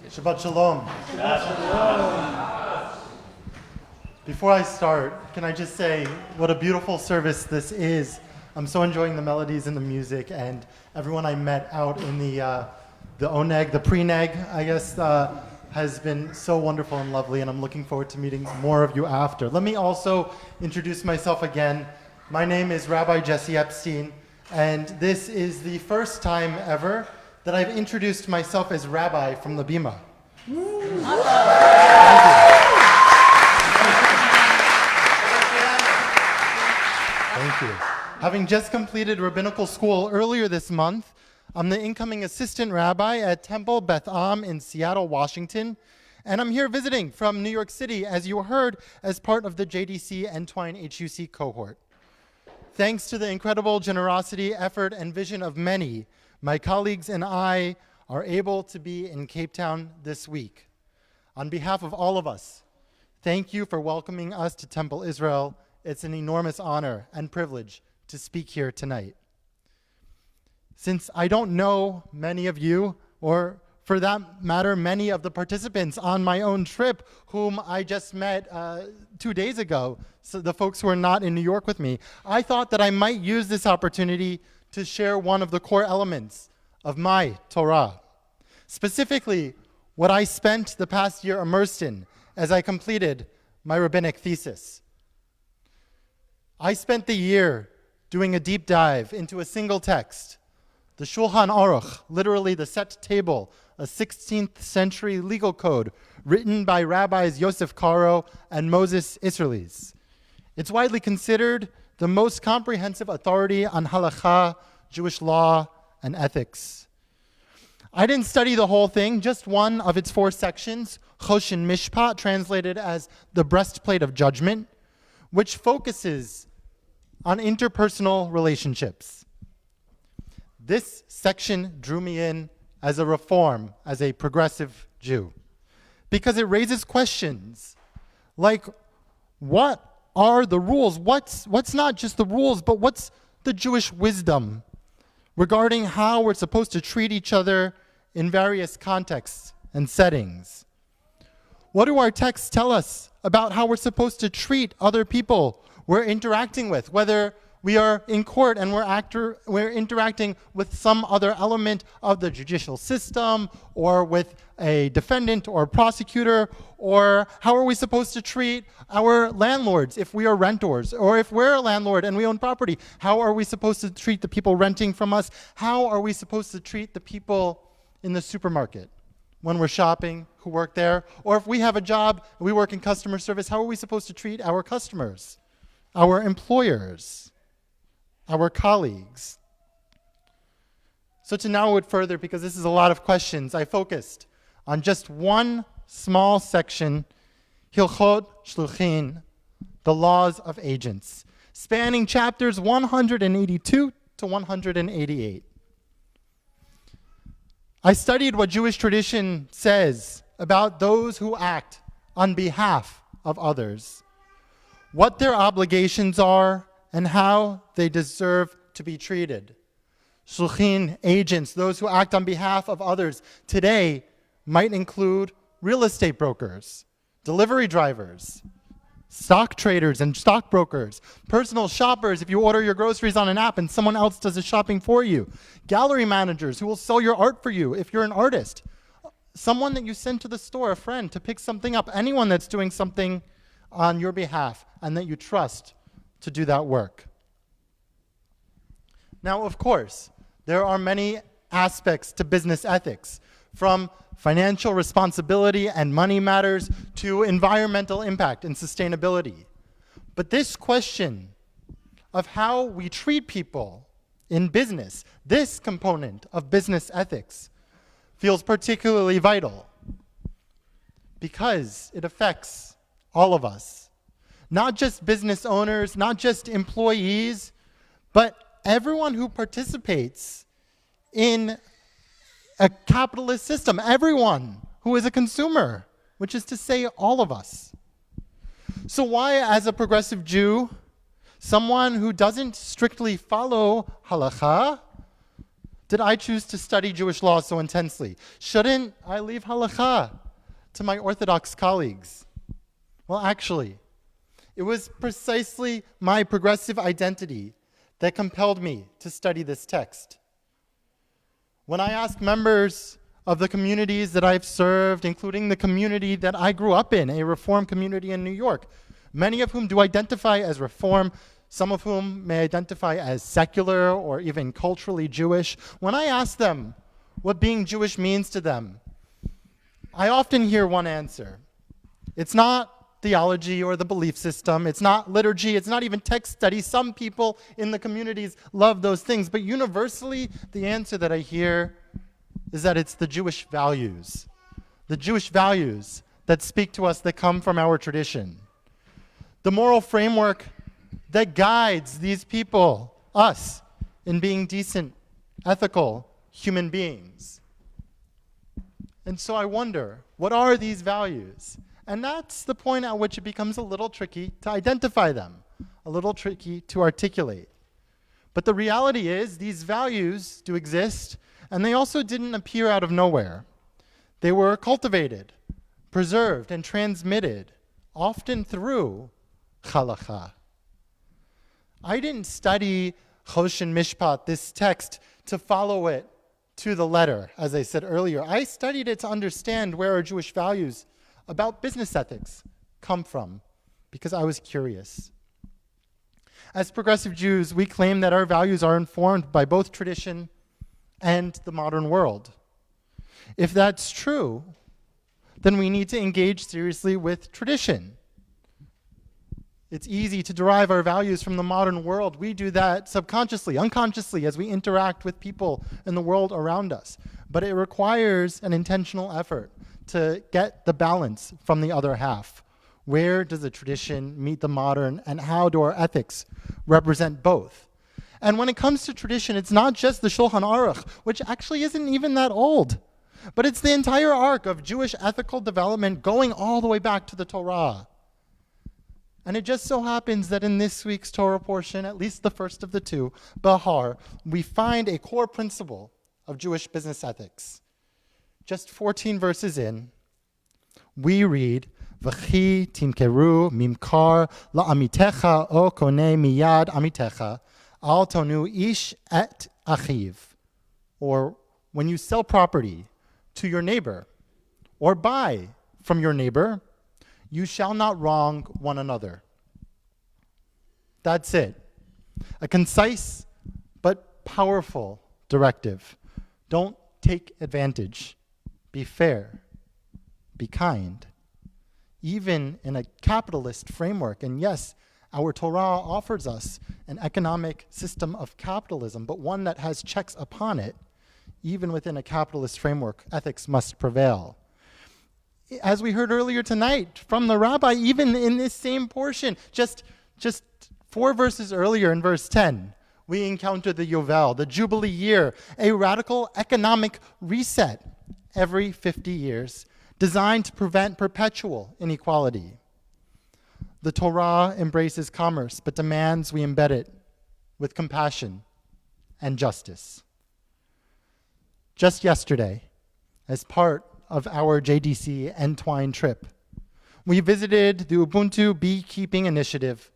Shabbat Shalom. Before I start, can I just say what a beautiful service this is. I'm so enjoying the melodies and the music, and everyone I met out in the oneg, the pre-neg, I guess, has been so wonderful and lovely, and I'm looking forward to meeting more of you after. Let me also introduce myself again. My name is Rabbi Jesse Epstein, and this is the first time ever that I've introduced myself as Rabbi from the Bima. Thank you. Having just completed rabbinical school earlier this month, I'm the incoming assistant rabbi at Temple Beth Am in Seattle, Washington, and I'm here visiting from New York City, as you heard, as part of the JDC Entwine HUC cohort. Thanks to the incredible generosity, effort, and vision of many, my colleagues and I are able to be in Cape Town this week. On behalf of all of us, thank you for welcoming us to Temple Israel. It's an enormous honor and privilege to speak here tonight. Since I don't know many of you, or for that matter, many of the participants on my own trip whom I just met 2 days ago, so the folks who are not in New York with me, I thought that I might use this opportunity to share one of the core elements of my Torah. Specifically, what I spent the past year immersed in as I completed my rabbinic thesis. I spent the year doing a deep dive into a single text, the Shulchan Aruch, literally the set table, a 16th century legal code written by rabbis Yosef Karo and Moses Isserles. It's widely considered the most comprehensive authority on halakha, Jewish law, and ethics. I didn't study the whole thing, just one of its 4 sections, Choshen Mishpat, translated as the breastplate of judgment, which focuses on interpersonal relationships. This section drew me in as a reform, as a progressive Jew, because it raises questions like, what are the rules? What's not just the rules, but what's the Jewish wisdom regarding how we're supposed to treat each other in various contexts and settings? What do our texts tell us about how we're supposed to treat other people we're interacting with, whether we are in court and we're interacting with some other element of the judicial system, or with a defendant or a prosecutor, or how are we supposed to treat our landlords if we are renters, or if we're a landlord and we own property, how are we supposed to treat the people renting from us? How are we supposed to treat the people in the supermarket when we're shopping who work there? Or if we have a job, we work in customer service, how are we supposed to treat our customers, our employers, our colleagues? So to narrow it further, because this is a lot of questions, I focused on just one small section, Hilchot Shluchin, the laws of agents, spanning chapters 182 to 188. I studied what Jewish tradition says about those who act on behalf of others, what their obligations are, and how they deserve to be treated. Shluchin, agents, those who act on behalf of others, today might include real estate brokers, delivery drivers, stock traders and stockbrokers, personal shoppers if you order your groceries on an app and someone else does the shopping for you, gallery managers who will sell your art for you if you're an artist, someone that you send to the store, a friend, to pick something up, anyone that's doing something on your behalf and that you trust to do that work. Now, of course, there are many aspects to business ethics, from financial responsibility and money matters to environmental impact and sustainability. But this question of how we treat people in business, this component of business ethics, feels particularly vital because it affects all of us. Not just business owners, not just employees, but everyone who participates in a capitalist system, everyone who is a consumer, which is to say all of us. So why, as a progressive Jew, someone who doesn't strictly follow halakha, did I choose to study Jewish law so intensely? Shouldn't I leave halakha to my Orthodox colleagues? Well, actually, it was precisely my progressive identity that compelled me to study this text. When I ask members of the communities that I've served, including the community that I grew up in, a Reform community in New York, many of whom do identify as Reform, some of whom may identify as secular or even culturally Jewish, when I ask them what being Jewish means to them, I often hear one answer. It's not theology or the belief system. It's not liturgy. It's not even text study. Some people in the communities love those things. But universally, the answer that I hear is that it's the Jewish values. The Jewish values that speak to us, that come from our tradition. The moral framework that guides these people, us, in being decent, ethical human beings. And so I wonder, what are these values? And that's the point at which it becomes a little tricky to identify them, a little tricky to articulate. But the reality is, these values do exist, and they also didn't appear out of nowhere. They were cultivated, preserved, and transmitted, often through halakha. I didn't study Choshen Mishpat, this text, to follow it to the letter, as I said earlier. I studied it to understand where our Jewish values about business ethics come from, because I was curious. As progressive Jews, we claim that our values are informed by both tradition and the modern world. If that's true, then we need to engage seriously with tradition. It's easy to derive our values from the modern world. We do that subconsciously, unconsciously, as we interact with people in the world around us. But it requires an intentional effort to get the balance from the other half. Where does the tradition meet the modern, and how do our ethics represent both? And when it comes to tradition, it's not just the Shulchan Aruch, which actually isn't even that old, but it's the entire arc of Jewish ethical development going all the way back to the Torah. And it just so happens that in this week's Torah portion, at least the first of the two, Bahar, we find a core principle of Jewish business ethics. Just 14 verses in, we read, V'chi timkeru mimkar la'amitecha o koneh miyad amitecha al tonu ish et achiv. Or when you sell property to your neighbor or buy from your neighbor, you shall not wrong one another. That's it. A concise but powerful directive. Don't take advantage. Be fair. Be kind. Even in a capitalist framework, and yes, our Torah offers us an economic system of capitalism, but one that has checks upon it. Even within a capitalist framework, ethics must prevail. As we heard earlier tonight from the rabbi, even in this same portion, just 4 verses earlier in verse 10, we encounter the Yovel, the Jubilee year, a radical economic reset every 50 years, designed to prevent perpetual inequality. The Torah embraces commerce, but demands we embed it with compassion and justice. Just yesterday, as part of our JDC Entwine trip, we visited the Ubuntu Beekeeping Initiative,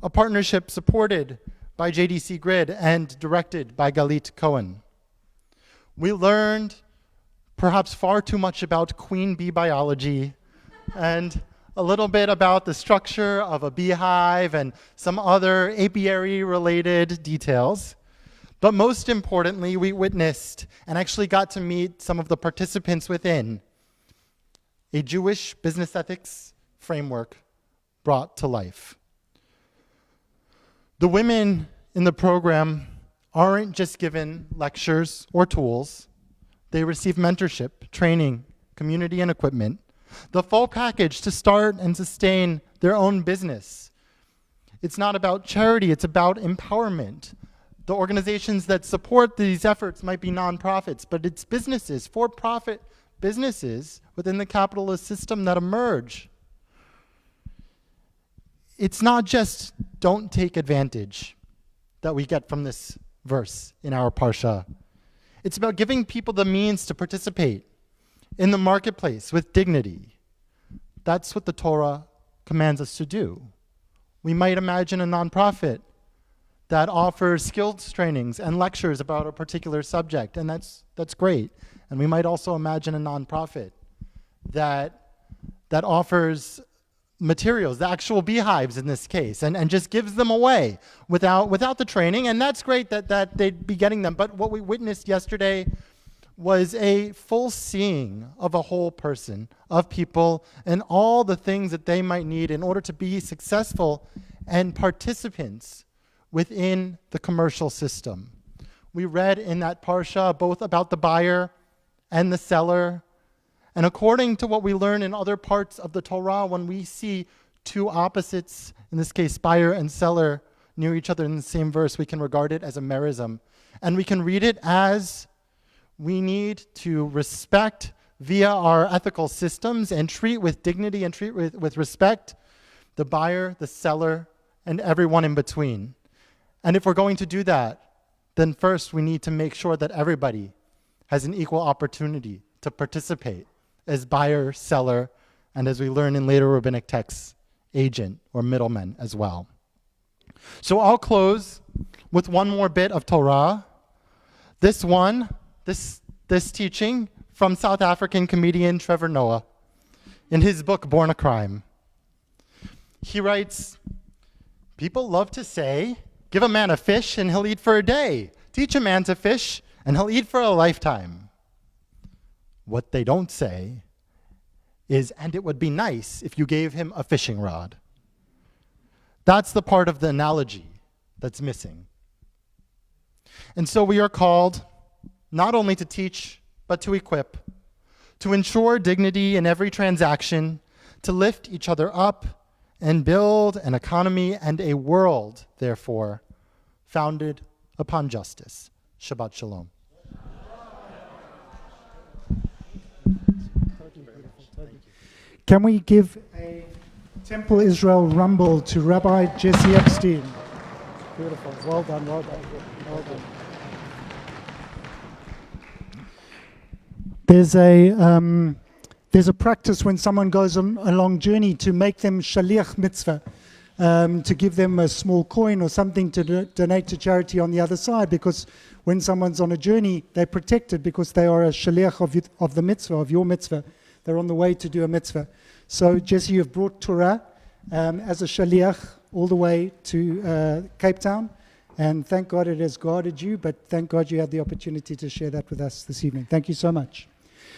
a partnership supported by JDC Grid and directed by Galit Cohen. We learned perhaps far too much about queen bee biology and a little bit about the structure of a beehive and some other apiary-related details. But most importantly, we witnessed and actually got to meet some of the participants within a Jewish business ethics framework brought to life. The women in the program aren't just given lectures or tools. They receive mentorship, training, community, and equipment. The full package to start and sustain their own business. It's not about charity, it's about empowerment. The organizations that support these efforts might be nonprofits, but it's businesses, for-profit businesses within the capitalist system that emerge. It's not just don't take advantage that we get from this verse in our parsha. It's about giving people the means to participate in the marketplace with dignity. That's what the Torah commands us to do. We might imagine a nonprofit that offers skills trainings and lectures about a particular subject, and that's great. And we might also imagine a nonprofit that offers materials, the actual beehives in this case, and just gives them away without the training, and that's great that they'd be getting them. But what we witnessed yesterday was a full seeing of a whole person, of people, and all the things that they might need in order to be successful and participants within the commercial system. We read in that parsha both about the buyer and the seller. And according to what we learn in other parts of the Torah, when we see two opposites, in this case buyer and seller, near each other in the same verse, we can regard it as a merism. And we can read it as we need to respect via our ethical systems and treat with dignity and treat with respect the buyer, the seller, and everyone in between. And if we're going to do that, then first we need to make sure that everybody has an equal opportunity to participate as buyer, seller, and as we learn in later rabbinic texts, agent or middleman as well. So I'll close with one more bit of Torah. This teaching from South African comedian Trevor Noah in his book, Born a Crime. He writes, "People love to say, give a man a fish and he'll eat for a day. Teach a man to fish and he'll eat for a lifetime. What they don't say is, and it would be nice if you gave him a fishing rod." That's the part of the analogy that's missing. And so we are called not only to teach, but to equip, to ensure dignity in every transaction, to lift each other up and build an economy and a world, therefore, founded upon justice. Shabbat Shalom. Can we give a Temple Israel rumble to Rabbi Jesse Epstein? Beautiful. Well done, well done, well done. There's a practice when someone goes on a long journey to make them shaliach mitzvah, to give them a small coin or something to donate to charity on the other side, because when someone's on a journey, they're protected because they are a shaliach of the mitzvah, of your mitzvah. They're on the way to do a mitzvah. So, Jesse, you've brought Torah as a shaliach all the way to Cape Town, and thank God it has guarded you, but thank God you had the opportunity to share that with us this evening. Thank you so much.